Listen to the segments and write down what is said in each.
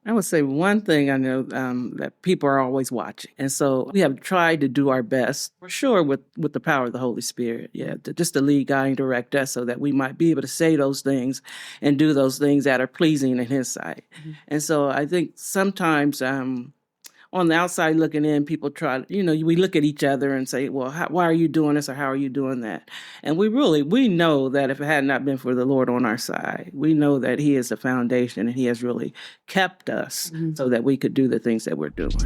I would say one thing I know that people are always watching. And so we have tried to do our best, for sure, with the power of the Holy Spirit. Yeah, just to lead, guide, and direct us so that we might be able to say those things and do those things that are pleasing in His sight. Mm-hmm. And so I think sometimes on the outside looking in, people try, we look at each other and say, well, why are you doing this or how are you doing that? And we know that if it had not been for the Lord on our side, we know that He is the foundation and He has really kept us so that we could do the things that we're doing.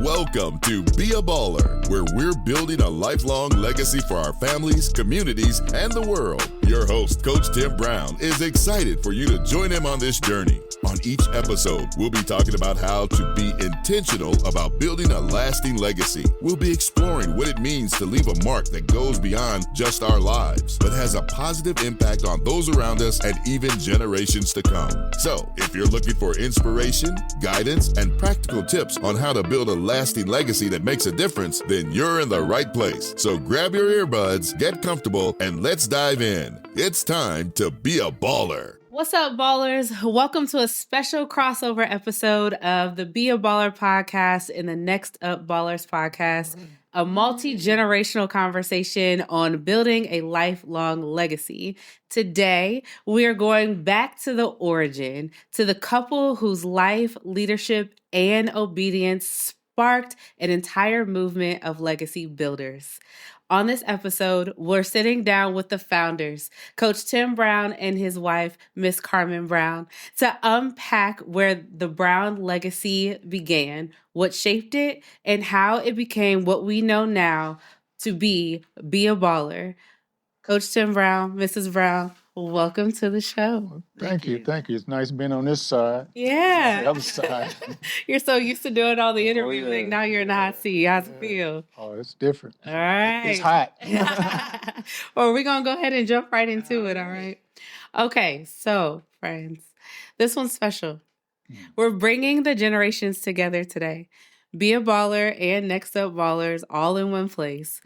Welcome to Be a Baller, where we're building a lifelong legacy for our families, communities, and the world. Your host, Coach Tim Brown, is excited for you to join him on this journey. On each episode, we'll be talking about how to be intentional about building a lasting legacy. We'll be exploring what it means to leave a mark that goes beyond just our lives, but has a positive impact on those around us and even generations to come. So, if you're looking for inspiration, guidance, and practical tips on how to build a lasting legacy that makes a difference, then you're in the right place. So grab your earbuds, get comfortable, and let's dive in. It's time to be a baller. What's up, ballers? Welcome to a special crossover episode of the Be a Baller podcast and the Next Up Ballers podcast, a multi-generational conversation on building a lifelong legacy. Today, we are going back to the origin, to the couple whose life, leadership, and obedience sparked an entire movement of legacy builders. On this episode, we're sitting down with the founders, Coach Tim Brown and his wife, Miss Karmen Brown, to unpack where the Brown legacy began, what shaped it, and how it became what we know now to be a Baller. Coach Tim Brown, Mrs. Brown, welcome to the show. Thank you. It's nice being on this side. Yeah. The other side. You're so used to doing all the interviewing. Now you're in the hot seat. How's it feel? Oh, it's different. All right. It's hot. Well, we're going to go ahead and jump right into it, all right? Okay, so, friends, this one's special. We're bringing the generations together today. Be a Baller and Next Up Ballers all in one place.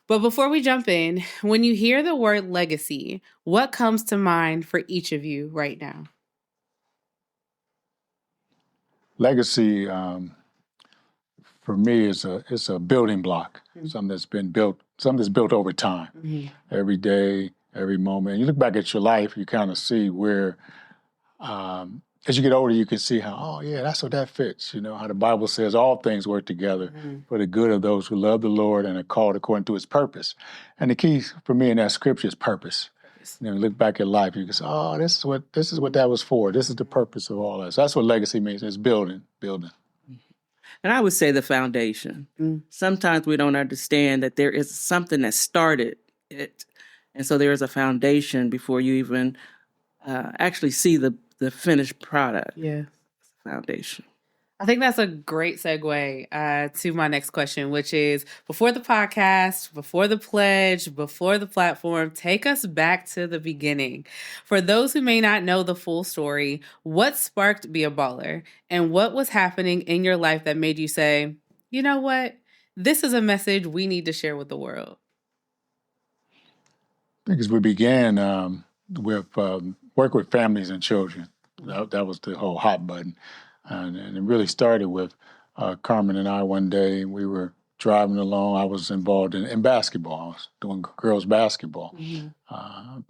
But before we jump in, when you hear the word legacy, what comes to mind for each of you right now? Legacy, for me, is a building block. Something that's been built, something that's built over time. Every day, every moment. You look back at your life, you kind of see where, as you get older, you can see how, oh yeah, that's what that fits. You know, how the Bible says all things work together for the good of those who love the Lord and are called according to His purpose. And the key for me in that scripture is purpose. You know, look back at life, you can say, oh, this is what that was for. This is the purpose of all that. So that's what legacy means. It's building. And I would say the foundation. Sometimes we don't understand that there is something that started it. And so there is a foundation before you even actually see the finished product. Yeah. Foundation. I think that's a great segue to my next question, which is before the podcast, before the pledge, before the platform, take us back to the beginning. For those who may not know the full story, what sparked Be a Baller and what was happening in your life that made you say, you know what, this is a message we need to share with the world? I think as we began with work with families and children, that was the whole hot button. And it really started with Karmen and I one day. We were driving along. I was involved in basketball. I was doing girls basketball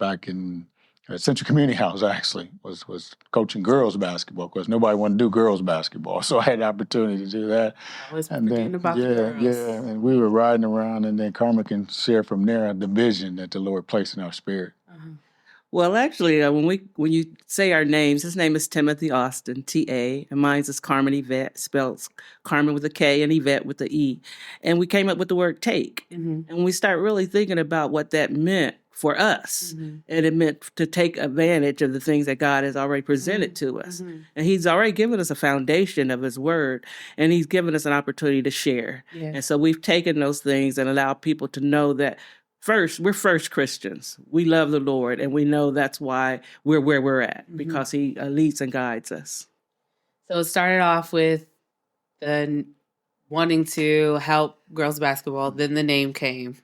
back in Central Community House, actually, was coaching girls basketball because nobody wanted to do girls basketball. So I had the opportunity to do that. And then, the girls. And we were riding around, and then Karmen can share from there the vision that the Lord placed in our spirit. Well, actually, when you say our names, his name is Timothy Austin, T.A., and mine is Karmen Yvette, spells Karmen with a K and Yvette with the E. And we came up with the word take. And we start really thinking about what that meant for us. And it meant to take advantage of the things that God has already presented to us. And He's already given us a foundation of His word, and He's given us an opportunity to share. And so we've taken those things and allowed people to know that first, we're first Christians. We love the Lord, and we know that's why we're where we're at, because He leads and guides us. So it started off with the wanting to help girls basketball, then the name came.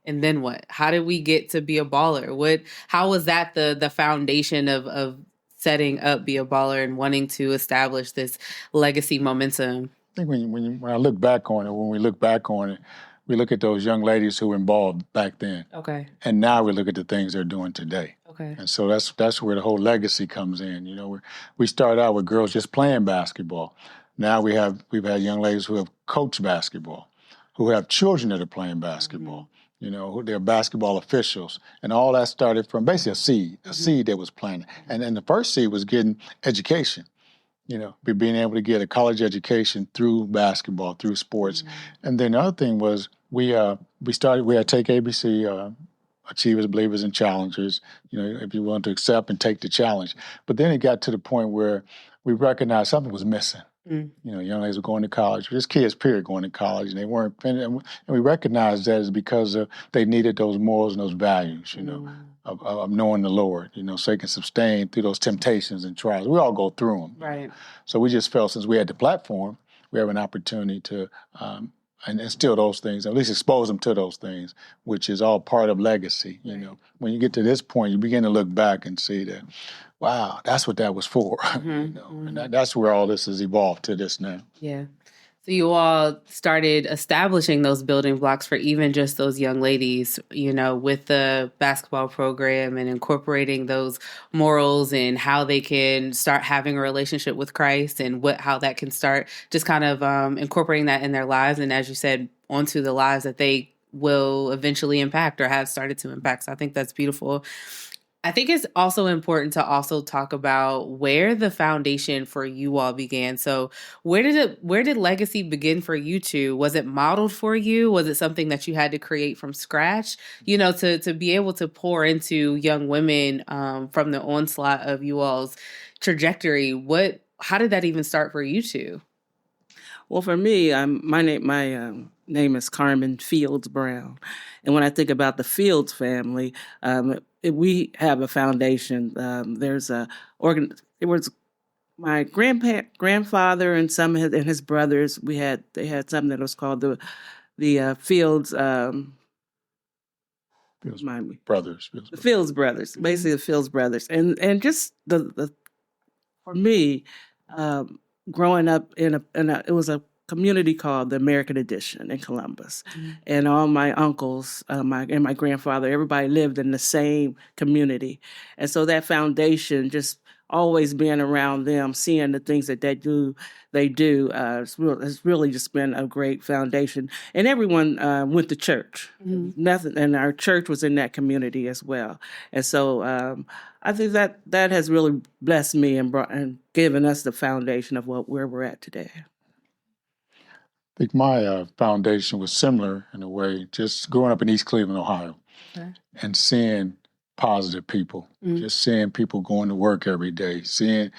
And then what? How did we get to Be a Baller? How was that the foundation of setting up Be a Baller and wanting to establish this legacy momentum? I think when I look back on it, when we look back on it, we look at those young ladies who were involved back then. Okay. And now we look at the things they're doing today. Okay. And so that's where the whole legacy comes in. We started out with girls just playing basketball. Now we've had young ladies who have coached basketball, who have children that are playing basketball. Who they're basketball officials. And all that started from basically a seed that was planted. And the first seed was getting education. Being able to get a college education through basketball, through sports. And then the other thing was we had Take ABC, Achievers, Believers, and Challengers, if you want to accept and take the challenge. But then it got to the point where we recognized something was missing. Young ladies were going to college, just kids, period, going to college, and they weren't finished. And we recognized that is because they needed those morals and those values, of knowing the Lord, so they can sustain through those temptations and trials. We all go through them. Right. So we just felt since we had the platform, we have an opportunity to and instill those things, at least expose them to those things, which is all part of legacy. When you get to this point, you begin to look back and see that, wow, that's what that was for. And that's where all this has evolved to this now. Yeah. So you all started establishing those building blocks for even just those young ladies, with the basketball program and incorporating those morals and how they can start having a relationship with Christ and how that can start just kind of incorporating that in their lives. And as you said, onto the lives that they will eventually impact or have started to impact. So I think that's beautiful. I think it's also important to also talk about where the foundation for you all began. So where did legacy begin for you two? Was it modeled for you? Was it something that you had to create from scratch? To be able to pour into young women from the onslaught of you all's trajectory. How did that even start for you two? Well, for me, my name is Karmen Fields-Brown, and when I think about the Fields family, we have a foundation. It was my grandfather and and his brothers. They had something that was called the Fields. Brothers. The Fields brothers, basically the Fields brothers, and just the for me. Growing up it was a community called the American Edition in Columbus, and all my uncles, and my grandfather, everybody lived in the same community, and so that foundation, just always being around them, seeing the things that they do, it's really just been a great foundation. And everyone went to church, and our church was in that community as well, and so. I think that has really blessed me and given us the foundation of where we're at today. I think my foundation was similar in a way, just growing up in East Cleveland, Ohio, and seeing positive people, just seeing people going to work every day, seeing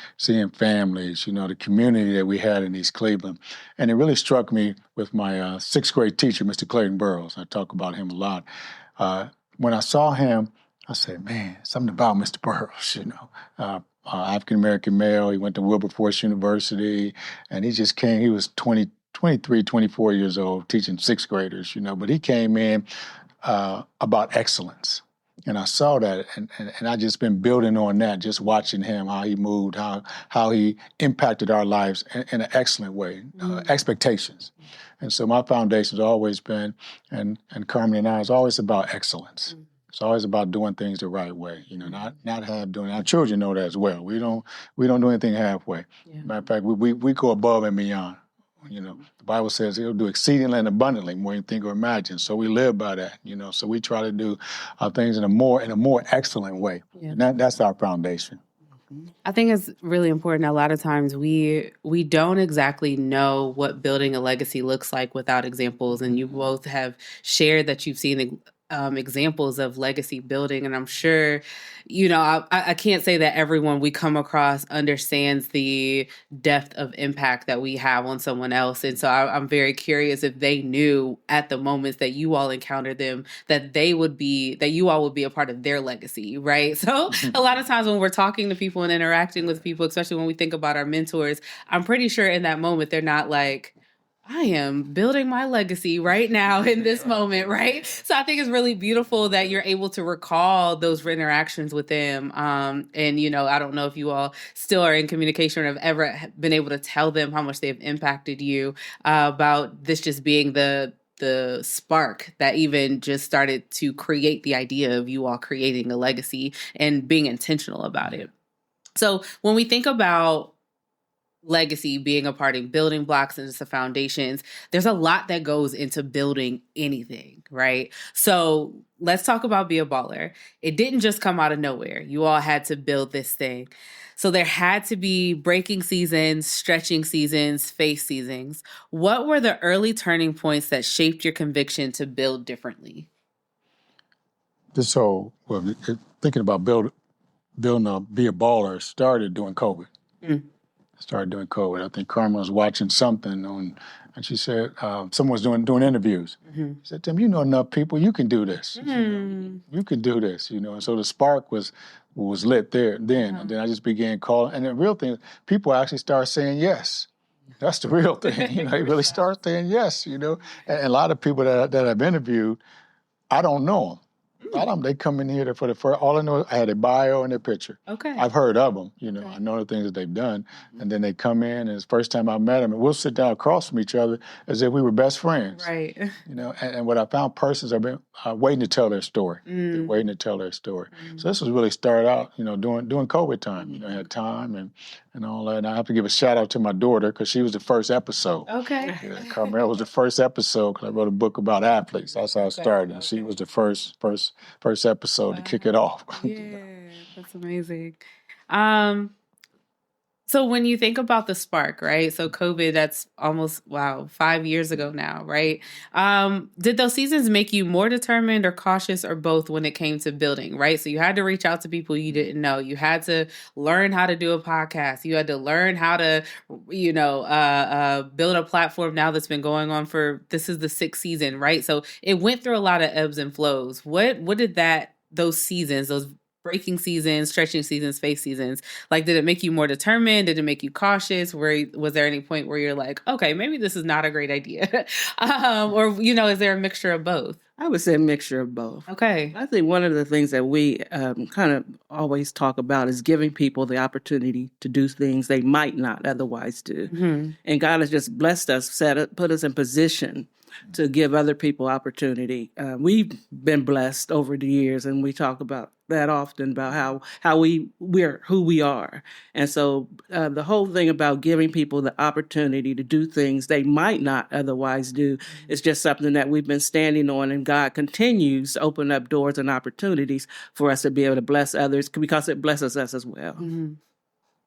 families, the community that we had in East Cleveland. And it really struck me with my sixth grade teacher, Mr. Clayton Burrows. I talk about him a lot. When I saw him, I said, man, something about Mr. Burrows, African-American male. He went to Wilberforce University, and he just came. He was 23, 24 years old, teaching sixth graders, but he came in about excellence. And I saw that, and I just been building on that, just watching him, how he moved, how he impacted our lives in an excellent way, expectations. And so my foundation's always been, and Karmen and I, is always about excellence. It's always about doing things the right way, not half doing it. Our children know that as well. We don't do anything halfway. Yeah. Matter of fact, we go above and beyond. The Bible says He'll do exceedingly and abundantly more than you think or imagine. So we live by that. So we try to do our things in a more excellent way. Yeah. And that's our foundation. I think it's really important. A lot of times we don't exactly know what building a legacy looks like without examples. And you both have shared that you've seen examples of legacy building. And I'm sure, I can't say that everyone we come across understands the depth of impact that we have on someone else. And so I'm very curious if they knew at the moments that you all encountered them, that you all would be a part of their legacy, right? So a lot of times when we're talking to people and interacting with people, especially when we think about our mentors, I'm pretty sure in that moment, they're not like, I am building my legacy right now in this moment, right? So I think it's really beautiful that you're able to recall those interactions with them. And, I don't know if you all still are in communication or have ever been able to tell them how much they've impacted you about this just being the spark that even just started to create the idea of you all creating a legacy and being intentional about it. So when we think about legacy being a part of building blocks and just the foundations, there's a lot that goes into building anything, right? So let's talk about Be a Baller. It didn't just come out of nowhere. You all had to build this thing. So there had to be breaking seasons, stretching seasons, face seasons. What were the early turning points that shaped your conviction to build differently? Thinking about building Be a Baller started during COVID. Started doing COVID. I think Karmen was watching something and she said someone was doing interviews. She said, "Tim, you know enough people. You can do this. You can do this." And so the spark was lit there then, and then I just began calling. And the real thing, people actually start saying yes. That's the real thing. They really start saying yes. And a lot of people that I've interviewed, I don't know them. A lot of them, they come in here for the first, all I know, I had a bio and their picture. Okay. I've heard of them, I know the things that they've done. And then they come in, and it's the first time I met them, and we'll sit down across from each other as if we were best friends. Right. And what I found, persons have been waiting to tell their story. They're waiting to tell their story. So this was really started out, during COVID time. I had time and all that. And I have to give a shout out to my daughter because she was the first episode. Okay. Carmel was the first episode because I wrote a book about athletes. That's how I started. And she was the first episode to kick it off. Yeah, that's amazing. So when you think about the spark, right? So COVID, that's almost, 5 years ago now, right? Did those seasons make you more determined or cautious or both when it came to building, right? So you had to reach out to people you didn't know. You had to learn how to do a podcast. You had to learn how to, build a platform now that's been going on this is the 6th season, right? So it went through a lot of ebbs and flows. What did those seasons, those breaking seasons, stretching seasons, face seasons, did it make you more determined? Did it make you cautious? Was there any point where you're like, okay, maybe this is not a great idea? Or, is there a mixture of both? I would say a mixture of both. Okay. I think one of the things that we kind of always talk about is giving people the opportunity to do things they might not otherwise do. And God has just blessed us, put us in position to give other people opportunity. We've been blessed over the years, and we talk about that often, about how we're who we are. And so the whole thing about giving people the opportunity to do things they might not otherwise do is just something that we've been standing on, and God continues to open up doors and opportunities for us to be able to bless others because it blesses us as well.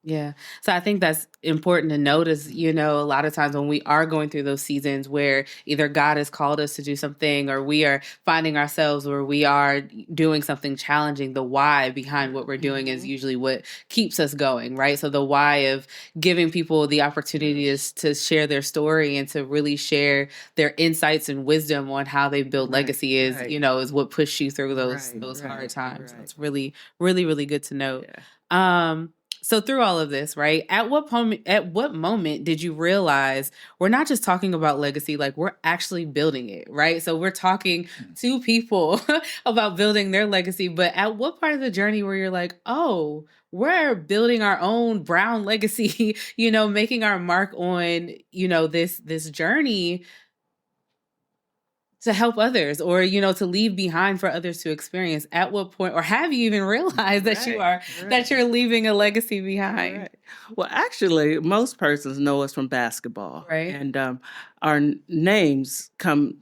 Yeah. So I think that's important to notice, a lot of times when we are going through those seasons where either God has called us to do something or we are finding ourselves where we are doing something challenging, the why behind what we're doing is usually what keeps us going, right? So the why of giving people the opportunity is to share their story and to really share their insights and wisdom on how they build legacy is what pushed you through those hard times. So it's really, really, really good to know. Yeah. So through all of this, right, at what moment did you realize we're not just talking about legacy, we're actually building it, right? So we're talking to people about building their legacy, but at what part of the journey where you're like, oh, we're building our own Brown legacy, making our mark on, this journey to help others or, to leave behind for others to experience? At what point, or have you even realized that you're leaving a legacy behind? Right. Well, actually, most persons know us from basketball. Right. And our names come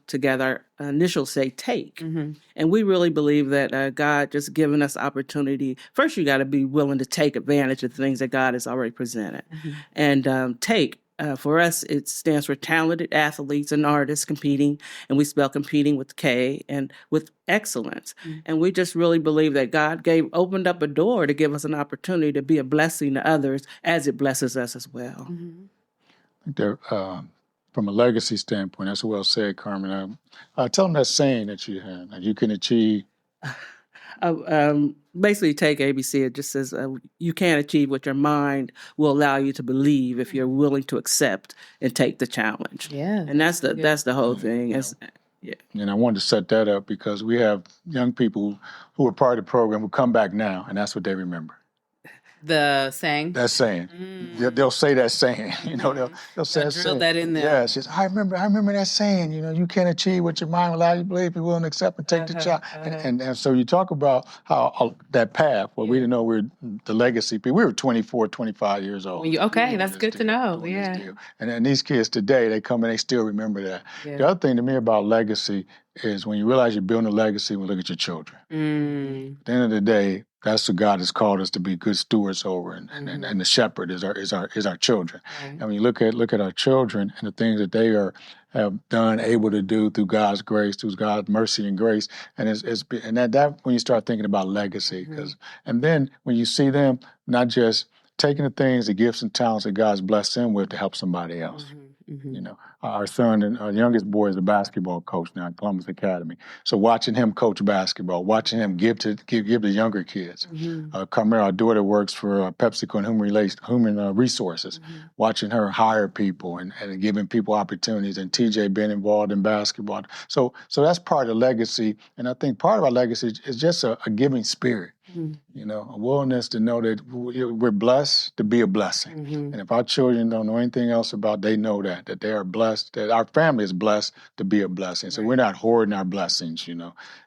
together. Initials say take. And we really believe that God just given us opportunity. First, you got to be willing to take advantage of the things that God has already presented. And take. For us, it stands for talented athletes and artists competing, and we spell competing with K and with excellence. And we just really believe that God opened up a door to give us an opportunity to be a blessing to others as it blesses us as well. I think from a legacy standpoint, that's well said, Karmen. Tell them that saying that you had, you can achieve Basically, take ABC. It just says you can't achieve what your mind will allow you to believe if you're willing to accept and take the challenge. Yeah. And that's the whole thing. Yeah. And I wanted to set that up because we have young people who are part of the program who come back now, and that's what they remember. The saying? That saying. They'll say that saying. They'll say that saying. Drill that in there. Yeah, it's just, I remember that saying, you can't achieve what your mind will allow you to believe, you're willing to accept and take the challenge. And so you talk about how that path, where we didn't know we're the legacy people. We were 24, 25 years old. That's good to know. Yeah. And these kids today, they come and they still remember that. Yeah. The other thing to me about legacy is when you realize you're building a legacy, we look at your children. At the end of the day, that's what God has called us to be good stewards over, and the shepherd is our children. Right. And when you look at our children and the things that they have done, able to do through God's grace, through God's mercy and grace, and that when you start thinking about legacy, and then when you see them not just taking the things, the gifts and talents that God's blessed them with to help somebody else. Our son and our youngest boy is a basketball coach now at Columbus Academy. So watching him coach basketball, watching him give to younger kids. Karmen, our daughter, works for PepsiCo and Human Resources. Watching her hire people and giving people opportunities, and TJ being involved in basketball. So that's part of the legacy, and I think part of our legacy is just a giving spirit. A willingness to know that we're blessed to be a blessing. And if our children don't know anything else they know that they are blessed, that our family is blessed to be a blessing. So we're not hoarding our blessings,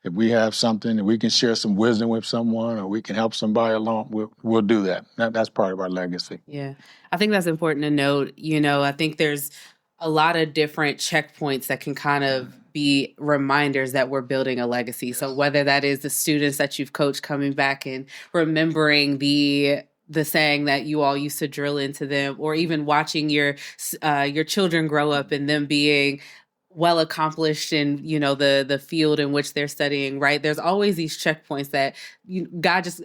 If we have something that we can share some wisdom with someone, or we can help somebody along, we'll do that. That's part of our legacy. Yeah. I think that's important to note. I think there's a lot of different checkpoints that can kind of be reminders that we're building a legacy. So whether that is the students that you've coached coming back and remembering the saying that you all used to drill into them, or even watching your children grow up and them being well accomplished in the field in which they're studying, right? There's always these checkpoints that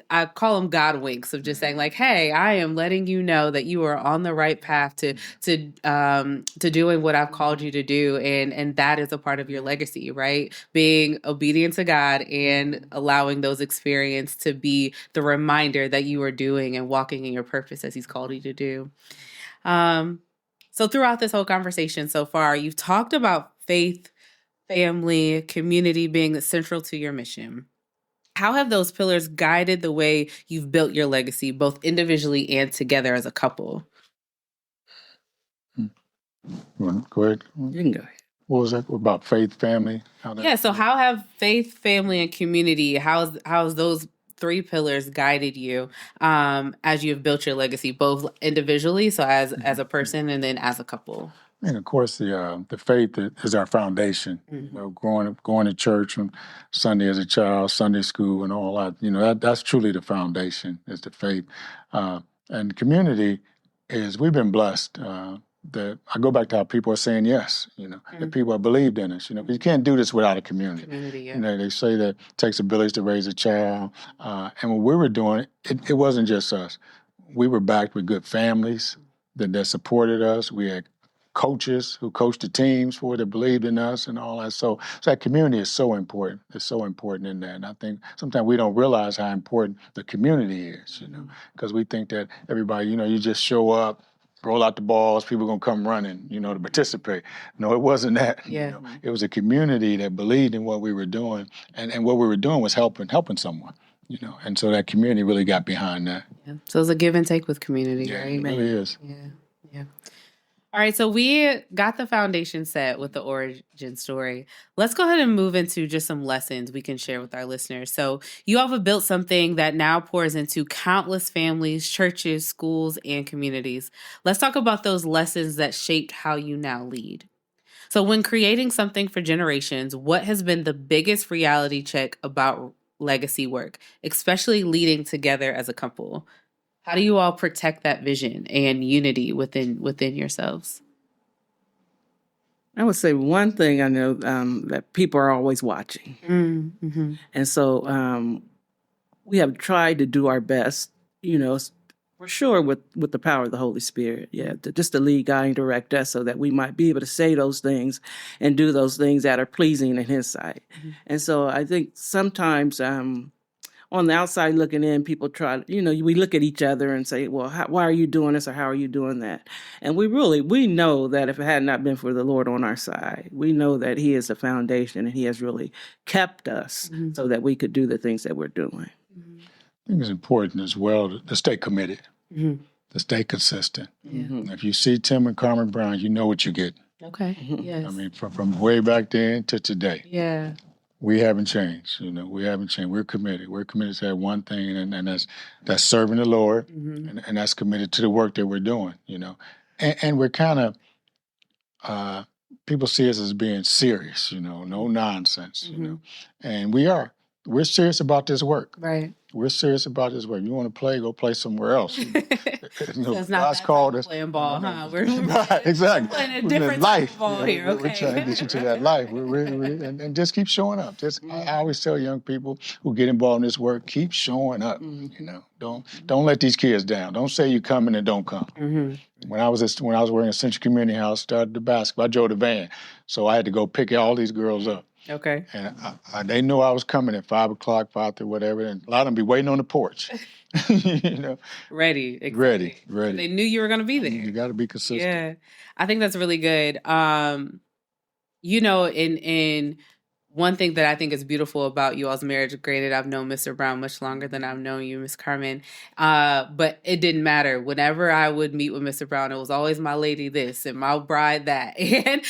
I call them God winks, of just saying like, hey, I am letting you know that you are on the right path to doing what I've called you to do, and that is a part of your legacy, right? Being obedient to God and allowing those experiences to be the reminder that you are doing and walking in your purpose as He's called you to do. So throughout this whole conversation so far, you've talked about faith, family, community being central to your mission. How have those pillars guided the way you've built your legacy, both individually and together as a couple? Go ahead. You can go ahead. What was that about faith, family? So how have faith, family, and community, how's those three pillars guided you as you have built your legacy, both individually, so as a person, and then as a couple? And of course, the faith is our foundation. Going to church on Sunday as a child, Sunday school, and all that. That's truly the foundation, is the faith. And community is, we've been blessed. I go back to how people are saying yes. That people have believed in us. You can't do this without a community. They say that it takes a village to raise a child. And when we were doing it, it wasn't just us. We were backed with good families that supported us. We had coaches who coached the teams that believed in us and all that. So that community is so important. It's so important in that. And I think sometimes we don't realize how important the community is, because we think that everybody, you just show up, roll out the balls, people are going to come running, to participate. No, it wasn't that. It was a community that believed in what we were doing, and what we were doing was helping someone. And so that community really got behind that. Yeah. So it's a give and take with community, right? It really is. Yeah. All right, so we got the foundation set with the origin story. Let's go ahead and move into just some lessons we can share with our listeners. So you all have built something that now pours into countless families, churches, schools, and communities. Let's talk about those lessons that shaped how you now lead. So when creating something for generations, what has been the biggest reality check about legacy work, especially leading together as a couple? How do you all protect that vision and unity within yourselves? I would say one thing I know, that people are always watching. And so we have tried to do our best, for sure with the power of the Holy Spirit, just to lead, guide, and direct us so that we might be able to say those things and do those things that are pleasing in His sight. And so I think sometimes on the outside looking in, people try, we look at each other and say, well, why are you doing this or how are you doing that? And we know that if it had not been for the Lord on our side, we know that he is the foundation and he has really kept us so that we could do the things that we're doing. I think it's important as well to stay committed, to stay consistent. If you see Tim and Karmen Brown, you know what you get. Okay. Yes. I mean, from way back then to today. Yeah. We haven't changed, we haven't changed. We're committed. We're committed to that one thing, and that's serving the Lord, and that's committed to the work that we're doing, And we're kind of, people see us as being serious, no nonsense, And we are. We're serious about this work. Right. We're serious about this work. You want to play, go play somewhere else. So it's not God's that called type of us. playing ball, huh? We're Right, exactly. playing a We're different life. type of ball here, okay? We're trying to get you to that life. And just keep showing up. I always tell young people who get involved in this work, keep showing up. Don't let these kids down. Don't say you're coming and don't come. When I was working at Central Community House, started the basketball, I drove the van, so I had to go pick all these girls up. Okay. And they knew I was coming at 5 o'clock, 5:30, whatever, and a lot of them be waiting on the porch. Ready. Exactly. Ready. They knew you were going to be there. You got to be consistent. Yeah. I think that's really good. In one thing that I think is beautiful about you all's marriage, granted, I've known Mr. Brown much longer than I've known you, Miss Karmen, but it didn't matter. Whenever I would meet with Mr. Brown, it was always my lady this and my bride that. And,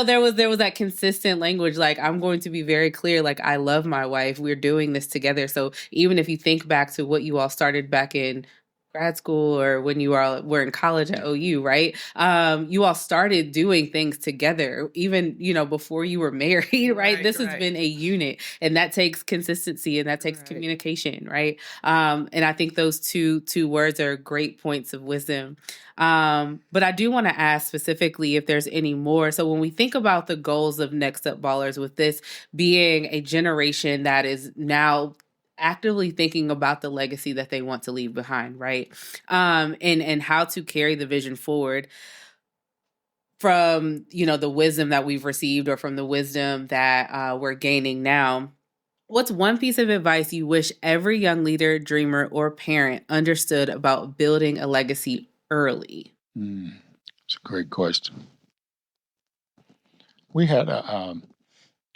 there was that consistent language, like, I'm going to be very clear, like, I love my wife. We're doing this together. So even if you think back to what you all started back in grad school or when you were in college at OU, right? You all started doing things together, even, before you were married, right? This has been a unit, and that takes consistency and that takes communication, right? And I think those two words are great points of wisdom. But I do want to ask specifically if there's any more. So when we think about the goals of Next Up Ballers, with this being a generation that is now actively thinking about the legacy that they want to leave behind, right? And how to carry the vision forward from, the wisdom that we've received or from the wisdom that we're gaining now. What's one piece of advice you wish every young leader, dreamer, or parent understood about building a legacy early? It's a great question. We had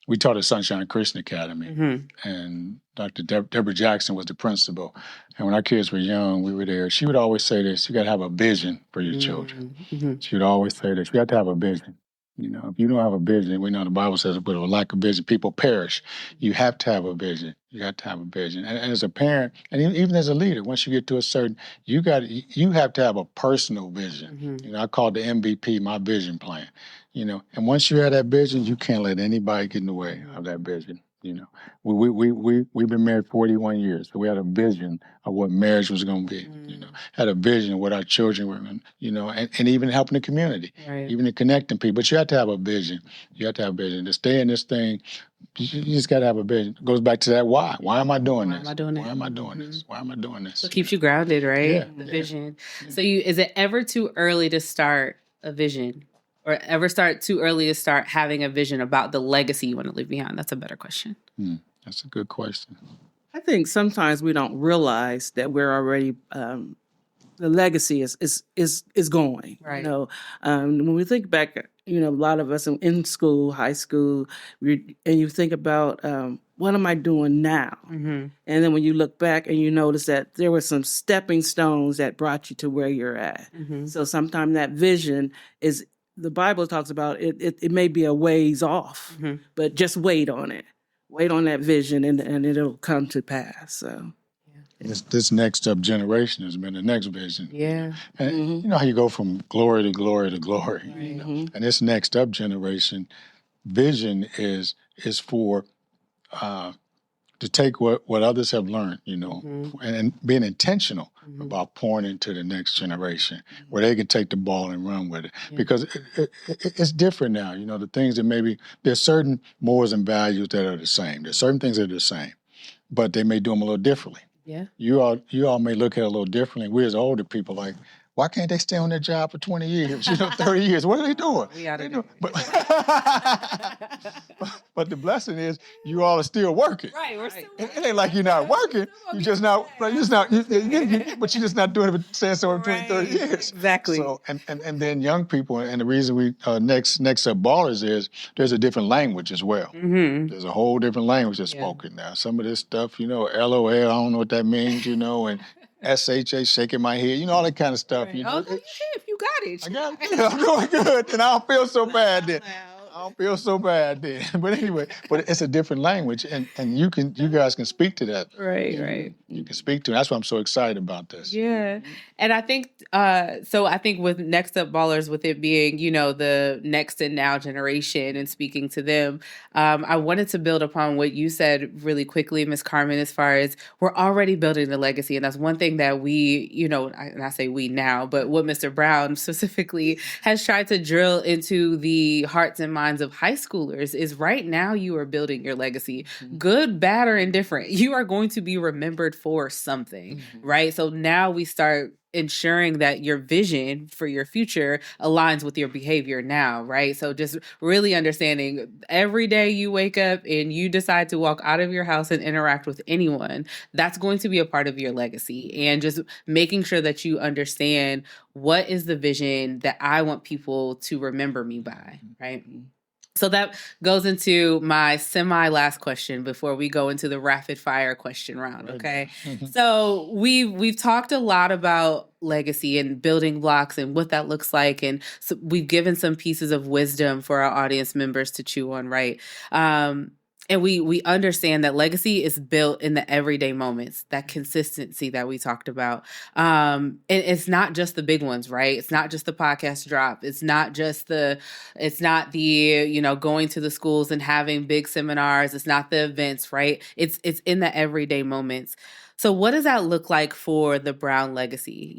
we taught at Sunshine Christian Academy, and Dr. Deborah Jackson was the principal. And when our kids were young, we were there. She would always say this: you got to have a vision for your children. She would always say this: you got to have a vision. If you don't have a vision, we know the Bible says, with a lack of vision, people perish. You have to have a vision. You got to have a vision. And as a parent, and even as a leader, once you get to a certain, you have to have a personal vision. I call it the MVP, my vision plan. And once you have that vision, you can't let anybody get in the way of that vision. We've been married 41 years, so we had a vision of what marriage was going to be. Had a vision of what our children were going to, and even helping the community, even in connecting people. But you have to have a vision. You have to have a vision to stay in this thing. You just got to have a vision. It goes back to that why. Why am I doing this? Why am I doing this? Why am I doing this? So it keeps you grounded, right? Yeah, the vision. So is it ever too early to start a vision? Or ever start too early to start having a vision about the legacy you want to leave behind? That's a better question. That's a good question. I think sometimes we don't realize that we're already the legacy is going. Right. When we think back, a lot of us in school, high school, and you think about what am I doing now? And then when you look back and you notice that there were some stepping stones that brought you to where you're at. So sometimes that vision is. The Bible talks about it may be a ways off, but just wait on it. Wait on that vision and it'll come to pass. So this next up generation has been the next vision. Yeah. And you know how you go from glory to glory to glory. And this next up generation vision is for to take what others have learned, and being intentional about pouring into the next generation where they can take the ball and run with it. Because it's different now, the things that there's certain morals and values that are the same. There's certain things that are the same, but they may do them a little differently. Yeah. You all may look at it a little differently. We as older people, like, Why can't they stay on their job for 20 years, 30 years? What are they doing? We out They of doing- there. but the blessing is you all are still working. Right, we're still It ain't like you're not working. You just not, but you're just not doing it for saying so for 20, 30 years. Exactly. So, and then young people, and the reason we next up ballers is there's a different language as well. Mm-hmm. There's a whole different language that's spoken now. Some of this stuff, LOL, I don't know what that means, and SHA, shaking my head, all that kind of stuff. Right. Oh, no, you got it. I got it. I'm doing good, and I don't feel so bad then. But anyway, it's a different language, and you guys can speak to that. Right. You can speak to it. That's why I'm so excited about this. Yeah. And I think, so I think with Next Up Ballers, with it being, the next and now generation and speaking to them, I wanted to build upon what you said really quickly, Ms. Karmen, as far as we're already building the legacy. And that's one thing that we, and I say we now, but what Mr. Brown specifically has tried to drill into the hearts and minds of high schoolers is right now you are building your legacy, good, bad, or indifferent. You are going to be remembered for something, right? So now we start ensuring that your vision for your future aligns with your behavior now, right? So just really understanding every day you wake up and you decide to walk out of your house and interact with anyone, that's going to be a part of your legacy. And just making sure that you understand what is the vision that I want people to remember me by, right? So that goes into my semi-last question before we go into the rapid fire question round, okay? So we've talked a lot about legacy and building blocks and what that looks like, and so we've given some pieces of wisdom for our audience members to chew on, right? And we understand that legacy is built in the everyday moments, that consistency that we talked about. And it's not just the big ones, right? It's not just the podcast drop. It's not the, going to the schools and having big seminars. It's not the events, right? It's in the everyday moments. So what does that look like for the Brown legacy?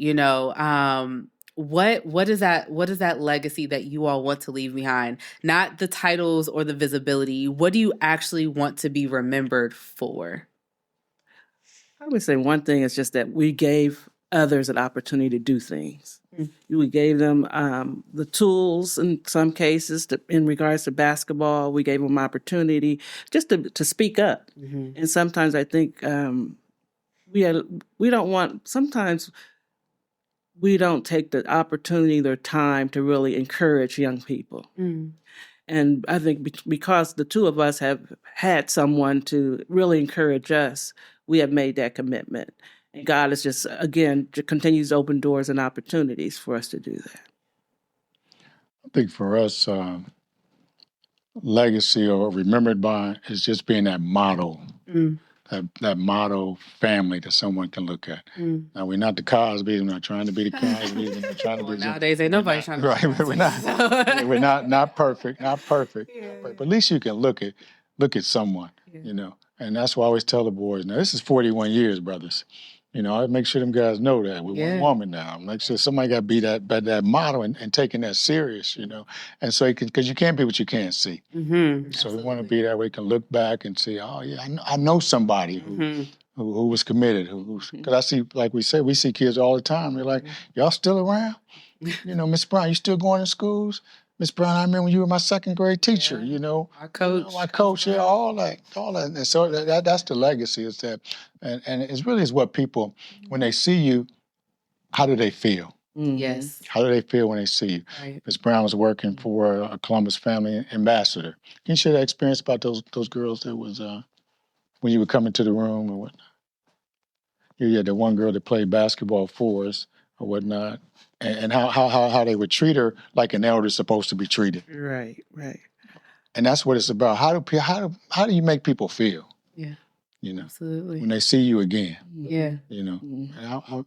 What is that legacy that you all want to leave behind? Not the titles or the visibility. What do you actually want to be remembered for? I would say one thing is just that we gave others an opportunity to do things. We gave them the tools in some cases in regards to basketball. We gave them opportunity just to speak up. And sometimes I think sometimes we don't take the opportunity or time to really encourage young people. And I think because the two of us have had someone to really encourage us, we have made that commitment. And God is just continues to open doors and opportunities for us to do that. I think for us, legacy or remembered by is just being that model. That model family that someone can look at. Now, we're not the Cosbys. We're not trying to be the Cosbys. We're not trying to be nowadays ain't nobody trying to. Right, we're not perfect, but at least you can look at someone, And that's why I always tell the boys. Now, this is 41 years, brothers. I make sure them guys know that we're one woman now. Make sure somebody got to be that model and taking that serious, And so because you can't be what you can't see. So we want to be that way. We can look back and see, oh yeah, I know somebody who was committed. Because I see, like we said, we see kids all the time. They're like, y'all still around? Miss Brown, you still going to schools? Miss Brown, I remember when you were my second grade teacher, Our coach. My coach, all that. And so that's the legacy is that, and it's really is what people, when they see you, how do they feel? Yes. How do they feel when they see you? Right. Miss Brown was working for a Columbus Family Ambassador. Can you share that experience about those girls that was, when you were coming to the room or whatnot? You had the one girl that played basketball for us or whatnot. And how they would treat her like an elder is supposed to be treated. Right. And that's what it's about. How do you make people feel? Yeah. Absolutely. When they see you again. Yeah. And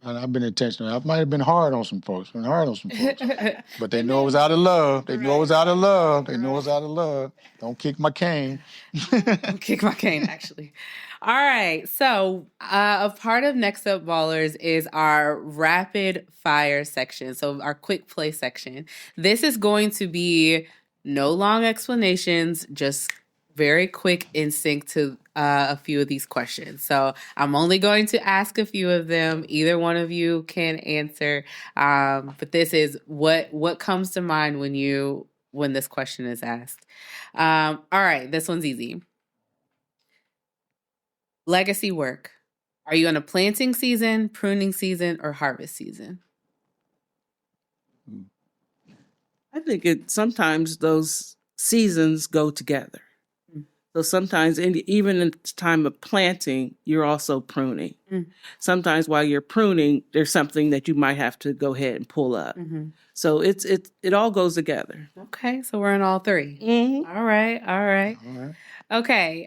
I've been intentional. I might have been hard on some folks, but they know it was out of love. They know it was out of love. They know it was out of love. Don't kick my cane. Don't kick my cane, actually. All right. So a part of Next Up Ballers is our rapid fire section. So our quick play section. This is going to be no long explanations, just very quick in sync to a few of these questions. So I'm only going to ask a few of them. Either one of you can answer. But this is what comes to mind when this question is asked. All right, this one's easy. Legacy work. Are you in a planting season, pruning season, or harvest season? I think sometimes those seasons go together. So sometimes, even in the time of planting, you're also pruning. Sometimes while you're pruning, there's something that you might have to go ahead and pull up. So it all goes together. Okay, so we're in all three. Mm-hmm. All right. Okay.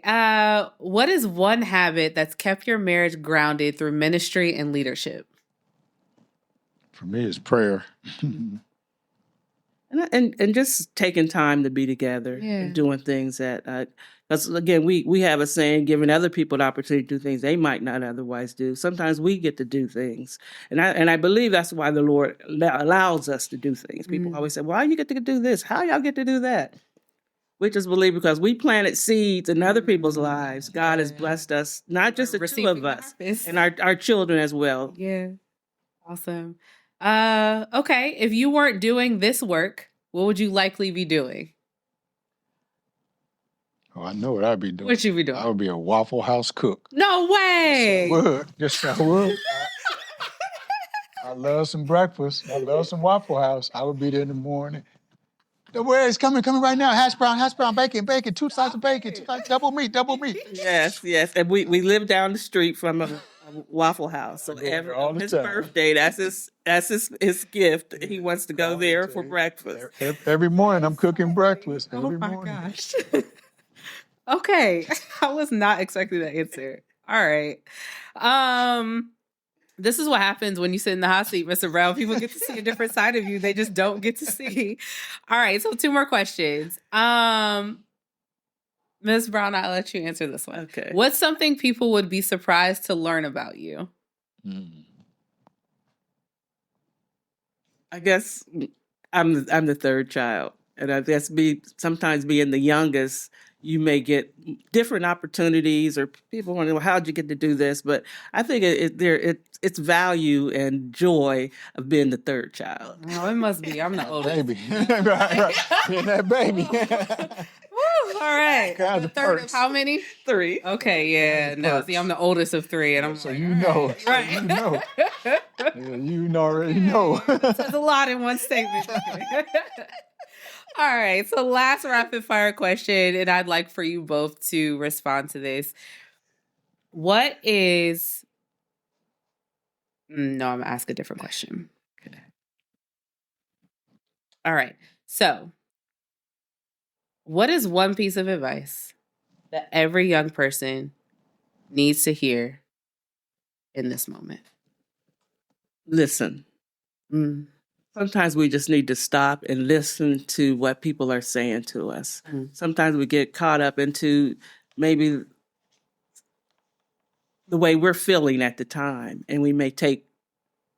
What is one habit that's kept your marriage grounded through ministry and leadership? For me, it's prayer. And just taking time to be together and doing things that, because again, we have a saying, giving other people the opportunity to do things they might not otherwise do. Sometimes we get to do things. And I believe that's why the Lord allows us to do things. People always say, why you get to do this? How y'all get to do that? We just believe because we planted seeds in other people's lives. God has blessed us, not just the two of us, and our children as well. Yeah. Awesome. Okay. If you weren't doing this work, what would you likely be doing? Oh, I know what I'd be doing. What you be doing? I would be a Waffle House cook. No way. Yes, I would. I love some breakfast. I love some Waffle House. I would be there in the morning. Where it's coming right now. Hash brown, bacon, 2 slices of bacon, 2 slices, double meat. Yes. And we live down the street from a Waffle House. So on his birthday, that's his gift. He wants to go there for breakfast. Every morning I'm cooking breakfast. Every morning. Gosh. Okay. I was not expecting that answer. All right. This is what happens when you sit in the hot seat, Mr. Brown. People get to see a different side of you. They just don't get to see. All right. So 2 more questions. Ms. Brown, I'll let you answer this one. Okay. What's something people would be surprised to learn about you? I guess I'm the third child, and I guess sometimes being the youngest, you may get different opportunities, or people wonder, well, how'd you get to do this? But I think it's value and joy of being the third child. Oh, it must be. I'm the oldest. Baby. right. Being that baby. Woo, all right. The third of how many? 3. Okay, yeah. No, see, I'm the oldest of 3, and I'm so you know. Right. So you know. Yeah, you already know. That's a lot in one statement. All right. So last rapid fire question, and I'd like for you both to respond to this. What is... No, I'm going to ask a different question. Okay. All right. So what is one piece of advice that every young person needs to hear in this moment? Listen. Sometimes we just need to stop and listen to what people are saying to us. Sometimes we get caught up into maybe the way we're feeling at the time, and we may take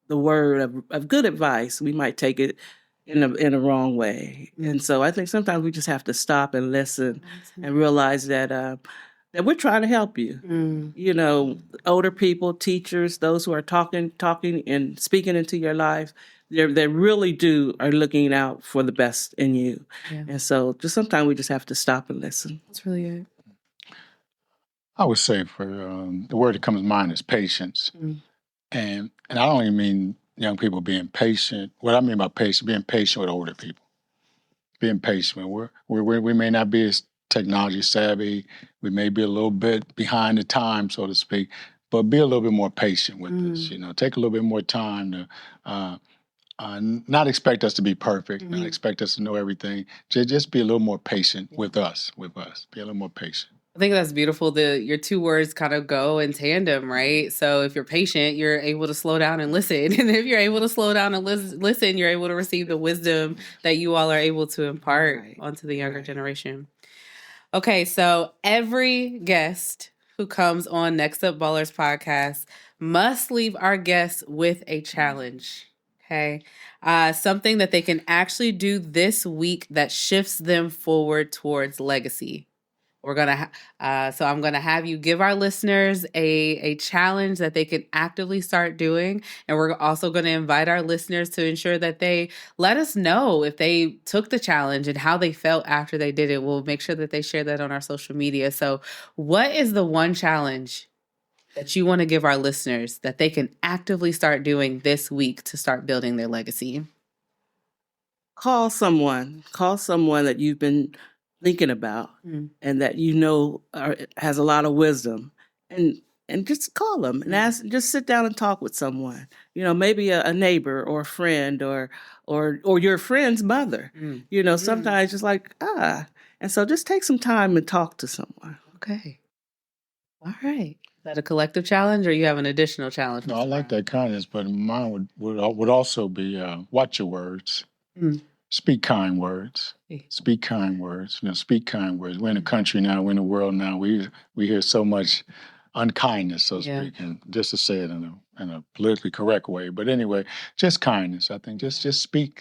the word of good advice, we might take it in a wrong way. And so I think sometimes we just have to stop and listen and realize that we're trying to help you. You know, older people, teachers, those who are talking and speaking into your life, they really are looking out for the best in you. Yeah. And so just sometimes we just have to stop and listen. That's really good. I would say for the word that comes to mind is patience. And I don't even mean young people being patient. What I mean by patient, being patient with older people. Being patient. We may not be as technology savvy. We may be a little bit behind the time, so to speak, but be a little bit more patient with this. You know, take a little bit more time to not expect us to be perfect, not expect us to know everything. Just be a little more patient with us. Be a little more patient. I think that's beautiful. Your 2 words kind of go in tandem, right? So if you're patient, you're able to slow down and listen. And if you're able to slow down and listen, you're able to receive the wisdom that you all are able to impart onto the younger generation. Okay, so every guest who comes on Next Up Ballers podcast must leave our guests with a challenge. Okay. Something that they can actually do this week that shifts them forward towards legacy. So I'm gonna have you give our listeners a challenge that they can actively start doing, and we're also going to invite our listeners to ensure that they let us know if they took the challenge and how they felt after they did it. We'll make sure that they share that on our social media. So, what is the one challenge that you want to give our listeners that they can actively start doing this week to start building their legacy? Call someone that you've been thinking about and that has a lot of wisdom, and just call them and just sit down and talk with someone. Maybe a neighbor or a friend or your friend's mother. Sometimes just like and so just take some time and talk to someone. Okay. All right. Is that a collective challenge, or you have an additional challenge? No, I like that kindness, but mine would also be watch your words. Speak kind words. Speak kind words. Speak kind words. We're in a country now, we're in a world now, we hear so much unkindness, so to speak, and just to say it in a politically correct way. But anyway, just kindness. I think just speak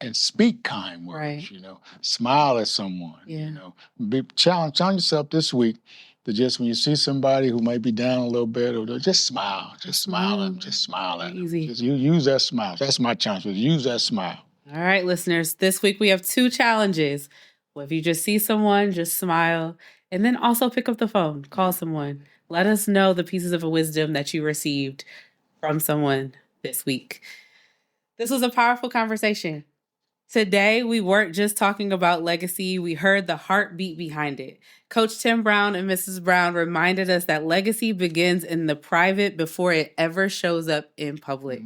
and speak kind words. Right. Smile at someone. Challenge yourself this week to just, when you see somebody who might be down a little bit, or just smile. Just smile at them. Just smile at them. Easy. Just use that smile. That's my challenge. Use that smile. All right, listeners, this week we have 2 challenges. Well, if you just see someone, just smile, and then also pick up the phone, call someone. Let us know the pieces of wisdom that you received from someone this week. This was a powerful conversation. Today, we weren't just talking about legacy. We heard the heartbeat behind it. Coach Tim Brown and Mrs. Brown reminded us that legacy begins in the private before it ever shows up in public.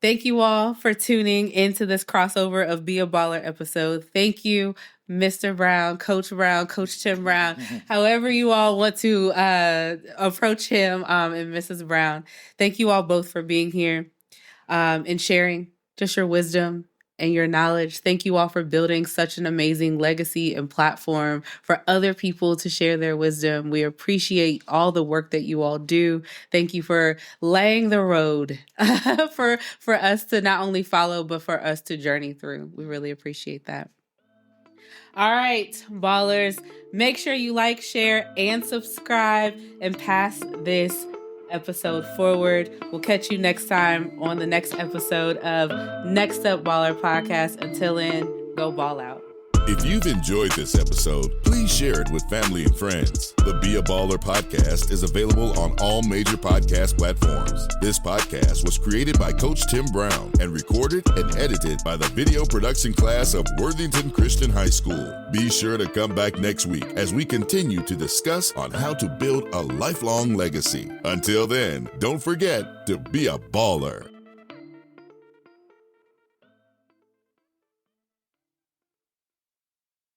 Thank you all for tuning into this crossover of Be a Baller episode. Thank you, Mr. Brown, Coach Tim Brown, however you all want to approach him, and Mrs. Brown. Thank you all both for being here and sharing just your wisdom and your knowledge. Thank you all for building such an amazing legacy and platform for other people to share their wisdom. We appreciate all the work that you all do. Thank you for laying the road for us to not only follow, but for us to journey through. We really appreciate that. All right, ballers, make sure you like, share, and subscribe, and pass this episode forward. We'll catch you next time on the next episode of Next Up Baller Podcast. Until then, go ball out. If you've enjoyed this episode, please share it with family and friends. The Be a Baller podcast is available on all major podcast platforms. This podcast was created by Coach Tim Brown and recorded and edited by the video production class of Worthington Christian High School. Be sure to come back next week as we continue to discuss on how to build a lifelong legacy. Until then, don't forget to be a baller.